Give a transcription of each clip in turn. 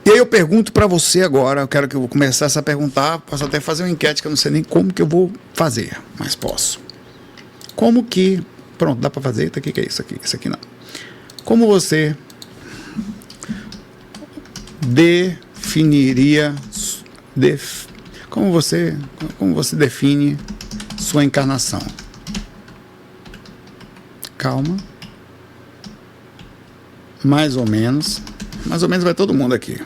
E aí eu pergunto para você agora, eu quero que eu vou começar a perguntar, posso até fazer uma enquete que eu não sei nem como que eu vou fazer, mas posso. Como que, pronto, dá para fazer, o que é isso aqui? Isso aqui não. Como você definiria, como você define sua encarnação? Calma. Mais ou menos vai todo mundo aqui.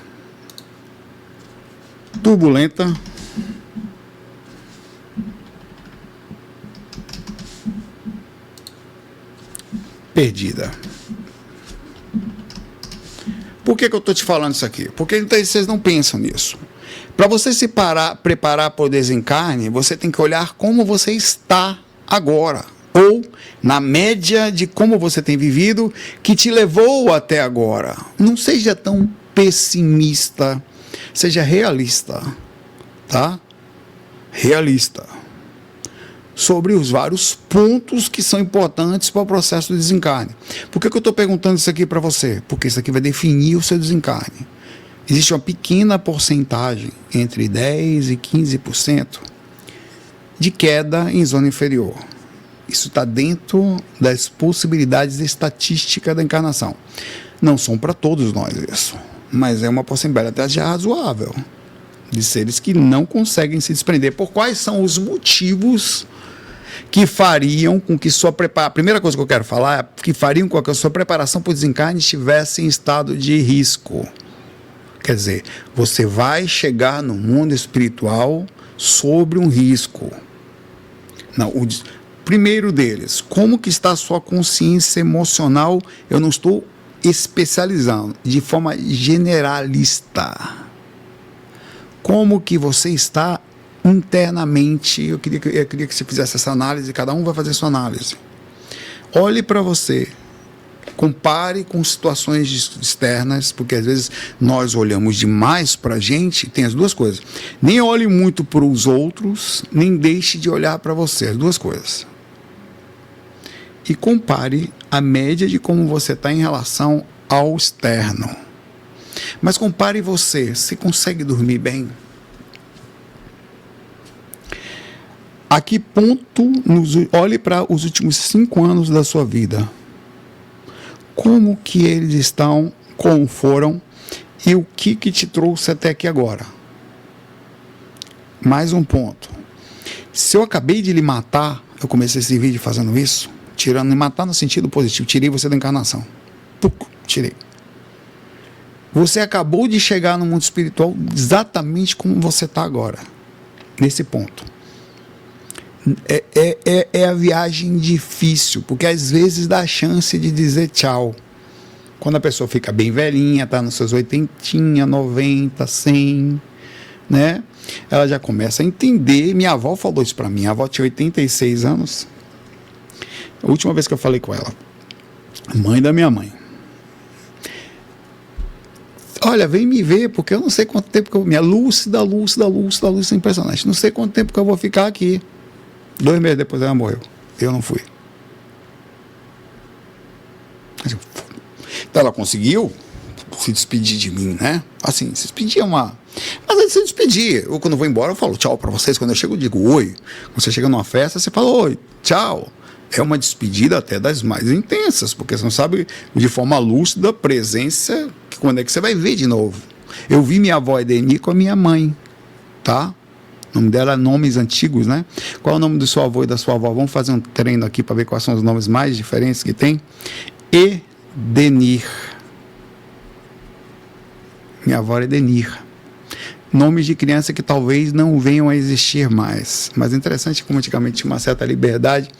Turbulenta. Perdida. Por que eu estou te falando isso aqui? Porque vocês não pensam nisso. Para você se preparar para o desencarne, você tem que olhar como você está agora. Ou na média de como você tem vivido, que te levou até agora. Não seja tão pessimista, seja realista, tá? Realista. Sobre os vários pontos que são importantes para o processo do desencarne. Por que eu estou perguntando isso aqui para você? Porque isso aqui vai definir o seu desencarne. Existe uma pequena porcentagem, entre 10% e 15%, de queda em zona inferior. Isso está dentro das possibilidades estatísticas da encarnação. Não são para todos nós isso, mas é uma possibilidade até razoável de seres que não conseguem se desprender. Por quais são os motivos que fariam com que sua preparação... A primeira coisa que eu quero falar é que fariam com que a sua preparação para o desencarne estivesse em estado de risco. Quer dizer, você vai chegar no mundo espiritual sobre um risco. Não, primeiro deles, como que está a sua consciência emocional? Eu não estou especializando, de forma generalista. Como que você está internamente? Eu queria que você fizesse essa análise, cada um vai fazer sua análise. Olhe para você, compare com situações externas, porque às vezes nós olhamos demais para a gente. Tem as duas coisas. Nem olhe muito para os outros, nem deixe de olhar para você, as duas coisas. E compare a média de como você está em relação ao externo. Mas compare você consegue dormir bem? A que ponto, olhe para os últimos 5 anos da sua vida. Como que eles estão, como foram, e o que te trouxe até aqui agora? Mais um ponto. Se eu acabei de lhe matar, eu comecei esse vídeo fazendo isso, tirando, matar no sentido positivo, tirei você da encarnação. Tirei. Você acabou de chegar no mundo espiritual exatamente como você está agora, nesse ponto. É a viagem difícil, porque às vezes dá a chance de dizer tchau. Quando a pessoa fica bem velhinha, está nos seus 80, 90, 100, né? Ela já começa a entender. Minha avó falou isso para mim. A avó tinha 86 anos. A última vez que eu falei com ela, mãe da minha mãe. Olha, vem me ver, porque eu não sei quanto tempo que eu... Minha lúcida, impressionante. Não sei quanto tempo que eu vou ficar aqui. 2 meses depois ela morreu. Eu não fui. Então ela conseguiu se despedir de mim, né? Assim, se despedir é uma... Mas aí se despedir. Eu, quando eu vou embora, eu falo tchau pra vocês. Quando eu chego, eu digo oi. Quando você chega numa festa, você fala oi, tchau. É uma despedida até das mais intensas, porque você não sabe de forma lúcida a presença, que quando é que você vai ver de novo. Eu vi minha avó Edeni com a minha mãe, tá? O nome dela é nomes antigos, né? Qual é o nome do seu avô e da sua avó? Vamos fazer um treino aqui para ver quais são os nomes mais diferentes que tem. Edenir. Minha avó é Edenir. Nomes de criança que talvez não venham a existir mais. Mas é interessante como antigamente tinha uma certa liberdade,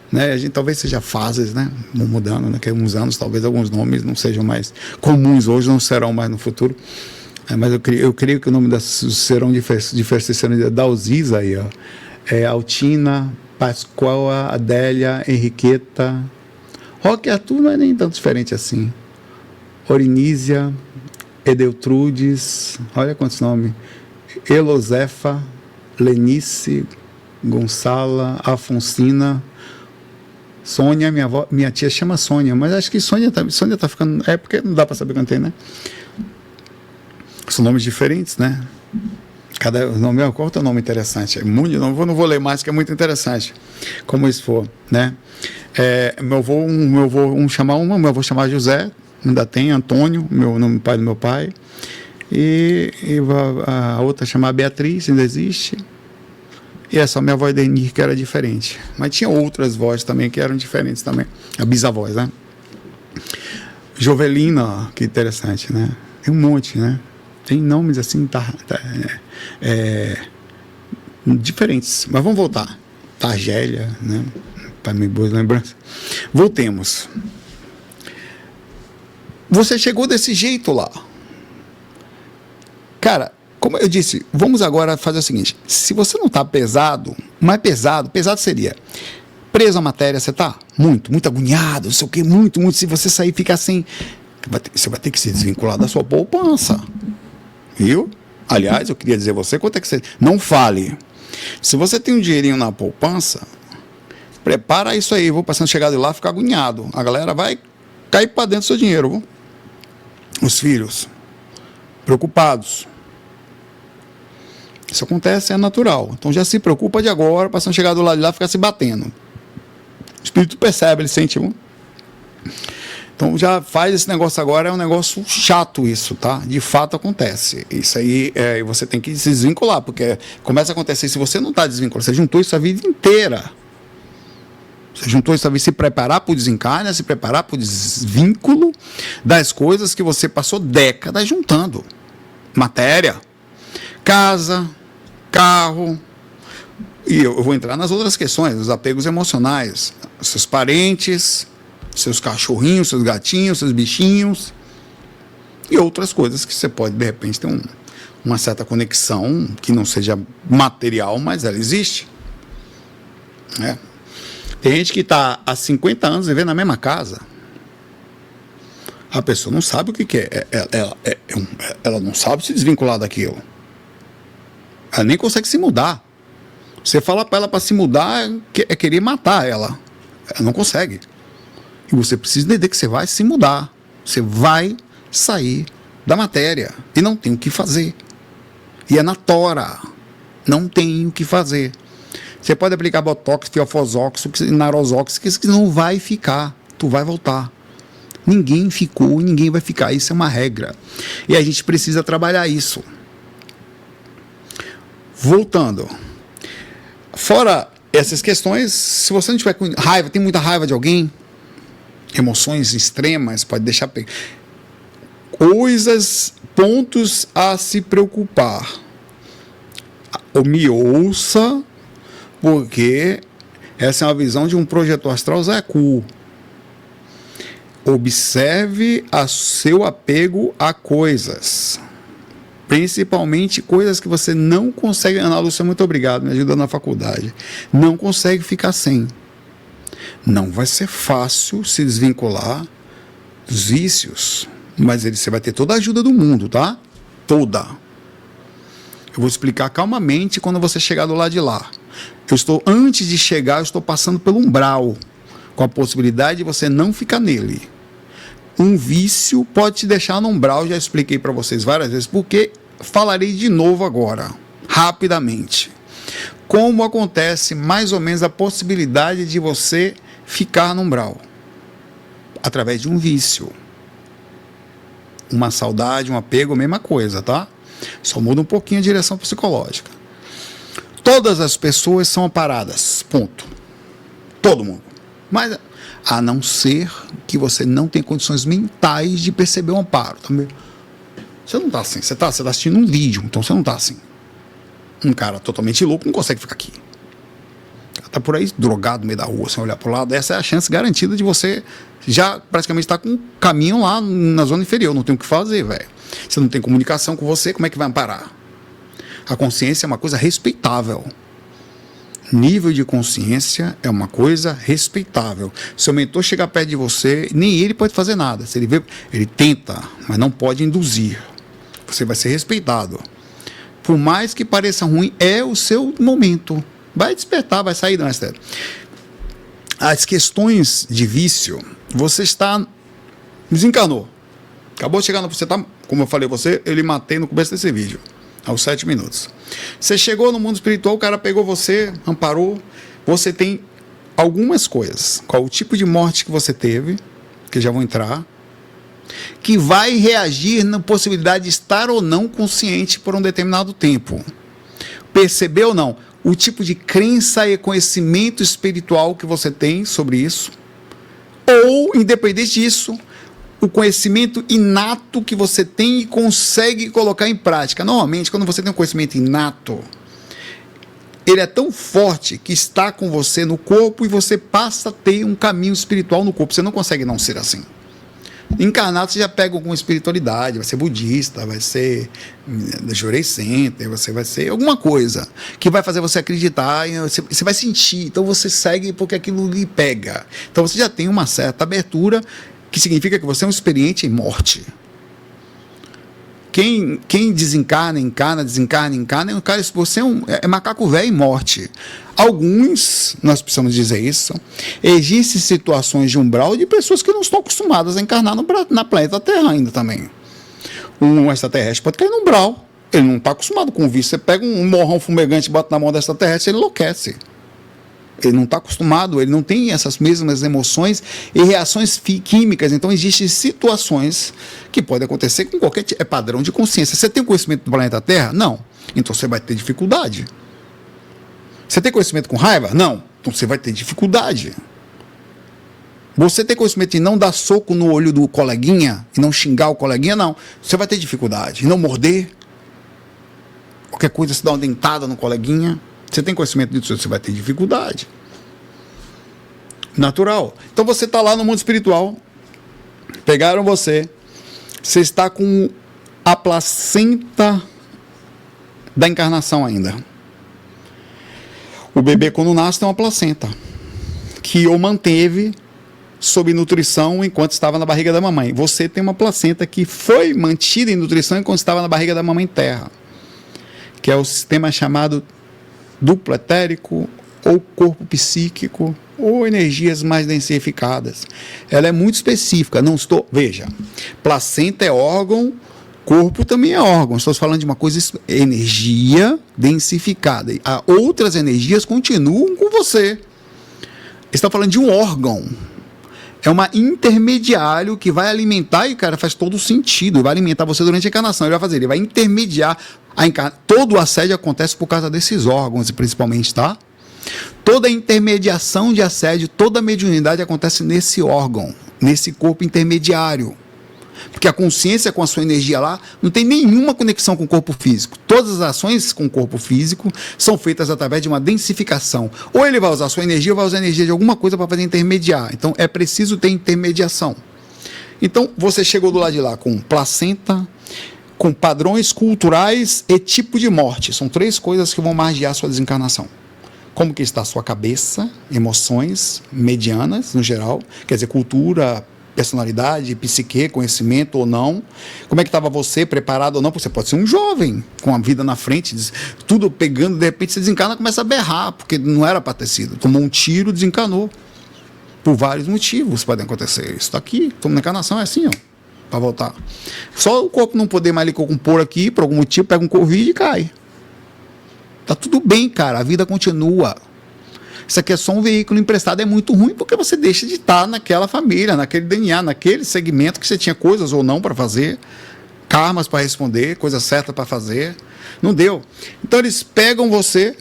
né? A gente talvez seja fases, né? Mudando, né? Daqui a uns anos talvez alguns nomes não sejam mais comuns hoje, não serão mais no futuro. Mas eu creio que o nome serão diferentes da Alziza aí, ó. Altina, Pascoal, Adélia, Henriqueta. Roque Arthur não é nem tão diferente assim. Orinísia, Edeltrudes, olha quantos nomes. Elosefa, Lenice, Gonçala, Afonsina, Sônia, minha tia chama Sônia, mas acho que Sônia tá ficando. É porque não dá para saber quanto tem, né? São nomes diferentes, né? Cada nome é qual é o nome interessante. Não vou ler mais, que é muito interessante. Como isso for, né? Meu avô chamar José, ainda tem Antônio, meu nome, pai do meu pai. E a outra chamar Beatriz, ainda existe. E essa minha avó Edenir, que era diferente. Mas tinha outras vozes também que eram diferentes também. A bisavós, né? Jovelina, que interessante, né? Tem um monte, né? Tem nomes assim, diferentes. Mas vamos voltar. Targélia, né? Para mim, boas lembranças. Voltemos. Você chegou desse jeito lá. Cara, como eu disse, vamos agora fazer o seguinte. Se você não está pesado, mais pesado seria preso à matéria, você está muito agoniado, não sei o que, muito. Se você sair e ficar assim, você vai ter que se desvincular da sua poupança. Viu? Aliás, eu queria dizer a você, quanto é que você... Não fale. Se você tem um dinheirinho na poupança, prepara isso aí, vou passando chegar de lá, ficar agoniado. A galera vai cair para dentro do seu dinheiro, viu? Os filhos preocupados. Isso acontece, é natural. Então já se preocupa de agora, passando chegar do lado de lá, ficar se batendo. O espírito percebe, ele sente um. Então já faz esse negócio agora, é um negócio chato isso, tá? De fato acontece. Isso aí, você tem que se desvincular, porque começa a acontecer, se você não está desvinculado, você juntou isso a vida inteira. Você juntou isso a vida, se preparar para o desencarne, se preparar para o desvínculo das coisas que você passou décadas juntando. Matéria, casa, carro, e eu vou entrar nas outras questões, os apegos emocionais, seus parentes, seus cachorrinhos, seus gatinhos, seus bichinhos e outras coisas que você pode, de repente, ter uma certa conexão que não seja material, mas ela existe. Tem gente que está há 50 anos vivendo na mesma casa. A pessoa não sabe o que é. Ela não sabe se desvincular daquilo. Ela nem consegue se mudar. Você fala para ela para se mudar, é querer matar ela. Ela não consegue. E você precisa entender que você vai se mudar. Você vai sair da matéria. E não tem o que fazer. E é na tora. Não tem o que fazer. Você pode aplicar botox, fiofosóx, narozox, que não vai ficar. Tu vai voltar. Ninguém ficou, ninguém vai ficar. Isso é uma regra. E a gente precisa trabalhar isso. Voltando. Fora essas questões, se você não tiver com raiva, tem muita raiva de alguém, emoções extremas, pode deixar coisas, pontos a se preocupar. Ou me ouça, porque essa é uma visão de um projetor astral Zaku. Observe o seu apego a coisas. Principalmente coisas que você não consegue... Ana Lúcia, muito obrigado, me ajuda na faculdade. Não consegue ficar sem. Não vai ser fácil se desvincular dos vícios, mas você vai ter toda a ajuda do mundo, tá? Toda. Eu vou explicar calmamente quando você chegar do lado de lá. Antes de chegar, eu estou passando pelo umbral, com a possibilidade de você não ficar nele. Um vício pode te deixar no umbral, já expliquei para vocês várias vezes, porque falarei de novo agora, rapidamente. Como acontece mais ou menos a possibilidade de você ficar no umbral? Através de um vício. Uma saudade, um apego, a mesma coisa, tá? Só muda um pouquinho a direção psicológica. Todas as pessoas são amparadas, ponto. Todo mundo. Mas a não ser que você não tenha condições mentais de perceber o amparo. Também. Você não está assim, você está assistindo um vídeo, então você não está assim. Um cara totalmente louco não consegue ficar aqui. Está por aí drogado no meio da rua, sem olhar para o lado. Essa é a chance garantida de você já praticamente estar com um caminho lá na zona inferior. Não tem o que fazer, velho. Você não tem comunicação com você, como é que vai amparar? A consciência é uma coisa respeitável. Nível de consciência é uma coisa respeitável. Seu mentor chegar perto de você, nem ele pode fazer nada. Se ele vê, ele tenta, mas não pode induzir. Você vai ser respeitado. Por mais que pareça ruim, é o seu momento. Vai despertar, vai sair do mistério. As questões de vício, você está desencarnou. Acabou de chegar, você está como eu falei a você, eu lhe matei no começo desse vídeo, aos 7 minutos. Você chegou no mundo espiritual, o cara pegou você, amparou, você tem algumas coisas. Qual o tipo de morte que você teve, que já vão entrar, que vai reagir na possibilidade de estar ou não consciente por um determinado tempo. Perceber ou não, o tipo de crença e conhecimento espiritual que você tem sobre isso, ou, independente disso, o conhecimento inato que você tem e consegue colocar em prática. Normalmente, quando você tem um conhecimento inato, ele é tão forte que está com você no corpo e você passa a ter um caminho espiritual no corpo. Você não consegue não ser assim. Encarnado, você já pega alguma espiritualidade, vai ser budista, vai ser Jurei Center, você vai ser alguma coisa que vai fazer você acreditar, você vai sentir, então você segue porque aquilo lhe pega. Então você já tem uma certa abertura, que significa que você é um experiente em morte. Quem desencarna, encarna, desencarna, encarna, você é macaco velho em morte. Alguns, nós precisamos dizer isso, existem situações de umbral de pessoas que não estão acostumadas a encarnar na planeta Terra ainda também. Um extraterrestre pode cair no umbral, ele não está acostumado com o vício. Você pega um morrão fumegante e bota na mão do extraterrestre, ele enlouquece. Ele não está acostumado, ele não tem essas mesmas emoções e reações químicas. Então, existem situações que podem acontecer com qualquer padrão de consciência. Você tem conhecimento do planeta Terra? Não. Então, você vai ter dificuldade. Você tem conhecimento com raiva? Não. Então, você vai ter dificuldade. Você tem conhecimento de não dar soco no olho do coleguinha e não xingar o coleguinha? Não. Você vai ter dificuldade. E não morder. Qualquer coisa, você dá uma dentada no coleguinha. Você tem conhecimento disso, você vai ter dificuldade. Natural. Então você está lá no mundo espiritual, pegaram você está com a placenta da encarnação ainda. O bebê, quando nasce, tem uma placenta que o manteve sob nutrição enquanto estava na barriga da mamãe. Você tem uma placenta que foi mantida em nutrição enquanto estava na barriga da mamãe terra, que é o sistema chamado duplo etérico, ou corpo psíquico, ou energias mais densificadas. Ela é muito específica. Veja, placenta é órgão, corpo também é órgão. Estou falando de uma coisa, energia densificada. Outras energias continuam com você. Está falando de um órgão. É uma intermediário que vai alimentar, e cara, faz todo sentido, vai alimentar você durante a encarnação. Ele vai intermediar a encarnação. Todo o assédio acontece por causa desses órgãos, principalmente, tá? Toda a intermediação de assédio, toda a mediunidade acontece nesse órgão, nesse corpo intermediário. Porque a consciência com a sua energia lá não tem nenhuma conexão com o corpo físico. Todas as ações com o corpo físico são feitas através de uma densificação. Ou ele vai usar a sua energia, ou vai usar a energia de alguma coisa para fazer intermediar. Então é preciso ter intermediação. Então você chegou do lado de lá com placenta, com padrões culturais e tipo de morte. São 3 coisas que vão margear a sua desencarnação. Como que está a sua cabeça, emoções medianas no geral, quer dizer, cultura, personalidade, psique, conhecimento ou não. Como é que estava você, preparado ou não? Porque você pode ser um jovem, com a vida na frente, tudo pegando, de repente você desencarna e começa a berrar, porque não era para ter sido. Tomou um tiro, desencanou. Por vários motivos podem acontecer. Isso está aqui, na encarnação é assim, ó, para voltar. Só o corpo não poder mais lhe compor aqui, por algum motivo, pega um Covid e cai. Tá tudo bem, cara, a vida continua. Isso aqui é só um veículo emprestado, é muito ruim porque você deixa de estar naquela família, naquele DNA, naquele segmento que você tinha coisas ou não para fazer, karmas para responder, coisa certa para fazer. Não deu. Então eles pegam você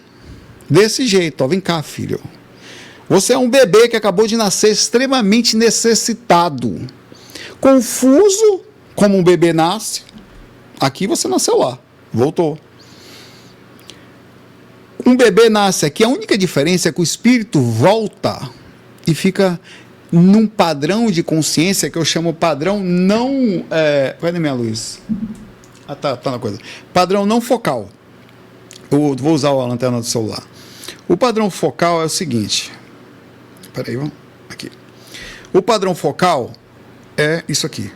desse jeito, ó, vem cá, filho. Você é um bebê que acabou de nascer extremamente necessitado, confuso, como um bebê nasce. Aqui você nasceu lá, voltou. Um bebê nasce aqui, a única diferença é que o espírito volta e fica num padrão de consciência que eu chamo padrão não... Cadê minha luz? Ah, tá na coisa. Padrão não focal. Eu vou usar a lanterna do celular. O padrão focal é o seguinte. Espera aí, vamos aqui. O padrão focal é isso aqui.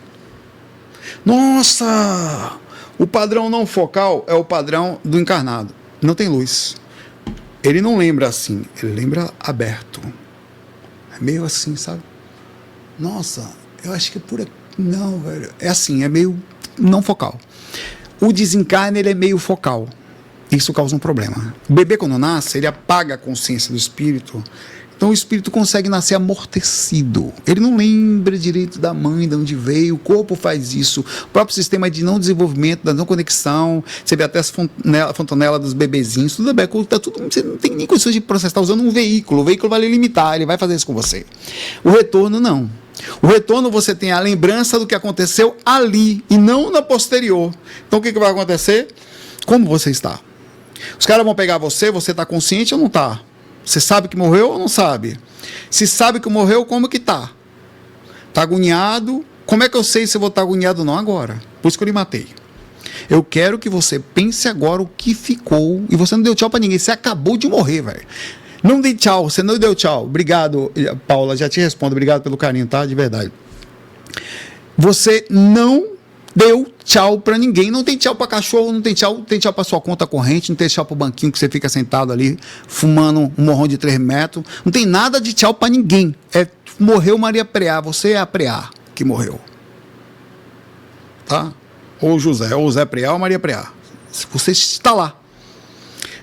Nossa! O padrão não focal é o padrão do encarnado. Não tem luz. Ele não lembra assim, ele lembra aberto. É meio assim, sabe? Nossa, eu acho que é por aqui. Não, velho. É assim, é meio não focal. O desencarne, ele é meio focal. Isso causa um problema. O bebê, quando nasce, ele apaga a consciência do espírito. Então o espírito consegue nascer amortecido. Ele não lembra direito da mãe, de onde veio. O corpo faz isso. O próprio sistema de não desenvolvimento, da não conexão. Você vê até a fontanela dos bebezinhos. Tudo bem, tá tudo, você não tem nem condições de processar. Está usando um veículo. O veículo vai lhe limitar. Ele vai fazer isso com você. O retorno, não. O retorno, você tem a lembrança do que aconteceu ali e não na posterior. Então o que vai acontecer? Como você está? Os caras vão pegar você está consciente ou não está? Você sabe que morreu ou não sabe? Se sabe que morreu, como que tá? Tá agoniado? Como é que eu sei se eu vou estar agoniado ou não agora? Por isso que eu lhe matei. Eu quero que você pense agora o que ficou. E você não deu tchau pra ninguém. Você acabou de morrer, velho. Não dei tchau. Você não deu tchau. Obrigado, Paula. Já te respondo. Obrigado pelo carinho, tá? De verdade. Você não deu tchau pra ninguém. Não tem tchau pra cachorro, não tem tchau pra sua conta corrente, não tem tchau pro banquinho que você fica sentado ali, fumando um morrão de 3 metros. Não tem nada de tchau pra ninguém. Morreu Maria Preá, você é a Preá que morreu. Tá? Ou José, ou Zé Preá ou Maria Preá. Você está lá.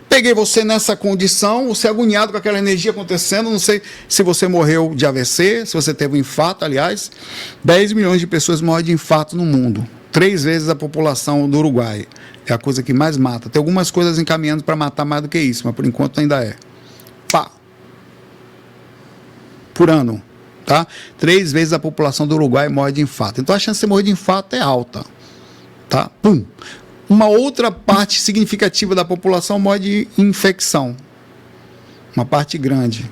Peguei você nessa condição, você agoniado com aquela energia acontecendo, não sei se você morreu de AVC, se você teve um infarto, aliás, 10 milhões de pessoas morrem de infarto no mundo. 3 vezes a população do Uruguai. É a coisa que mais mata. Tem algumas coisas encaminhando para matar mais do que isso, mas por enquanto ainda é. Pá. Por ano. Tá? 3 vezes a população do Uruguai morre de infarto. Então a chance de você morrer de infarto é alta. Tá? Pum. Uma outra parte significativa da população morre de infecção. Uma parte grande.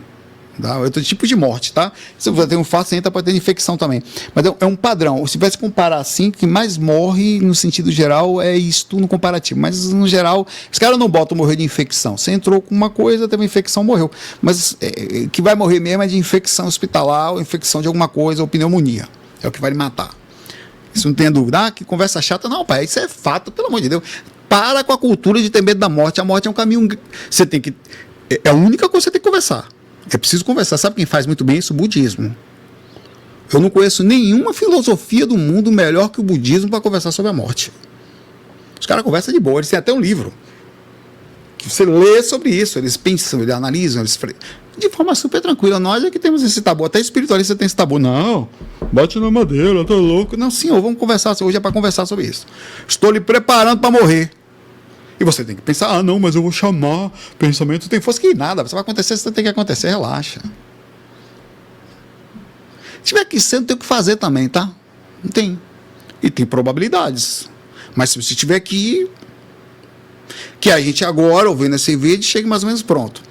Tá? Outro tipo de morte, tá? Se você tem um infarto, você entra para ter infecção também. Mas é um padrão. Se tivesse que comparar assim, o que mais morre, no sentido geral, é isto no comparativo. Mas, no geral, os caras não botam morrer de infecção. Você entrou com uma coisa, teve uma infecção, morreu. Mas que vai morrer mesmo é de infecção hospitalar, ou infecção de alguma coisa, ou pneumonia. É o que vai lhe matar. Isso não tem dúvida. Ah, que conversa chata. Não, pai, isso é fato, pelo amor de Deus. Para com a cultura de ter medo da morte. A morte é um caminho... Você tem que... É a única coisa que você tem que conversar. É preciso conversar. Sabe quem faz muito bem isso? O budismo. Eu não conheço nenhuma filosofia do mundo melhor que o budismo para conversar sobre a morte. Os caras conversam de boa. Eles têm até um livro que você lê sobre isso. Eles pensam, eles analisam, eles... de forma super tranquila. Nós é que temos esse tabu. Até espiritualista tem esse tabu. Não, bate na madeira, tô louco. Não, senhor, vamos conversar. Hoje é para conversar sobre isso. Estou lhe preparando para morrer. E você tem que pensar, ah, não, mas eu vou chamar, pensamento tem força que nada, você vai acontecer, você tem que acontecer, relaxa. Se tiver que ser, não tem o que fazer também, tá? Não tem. E tem probabilidades. Mas se você tiver que ir, que a gente agora, ouvindo esse vídeo, chegue mais ou menos pronto.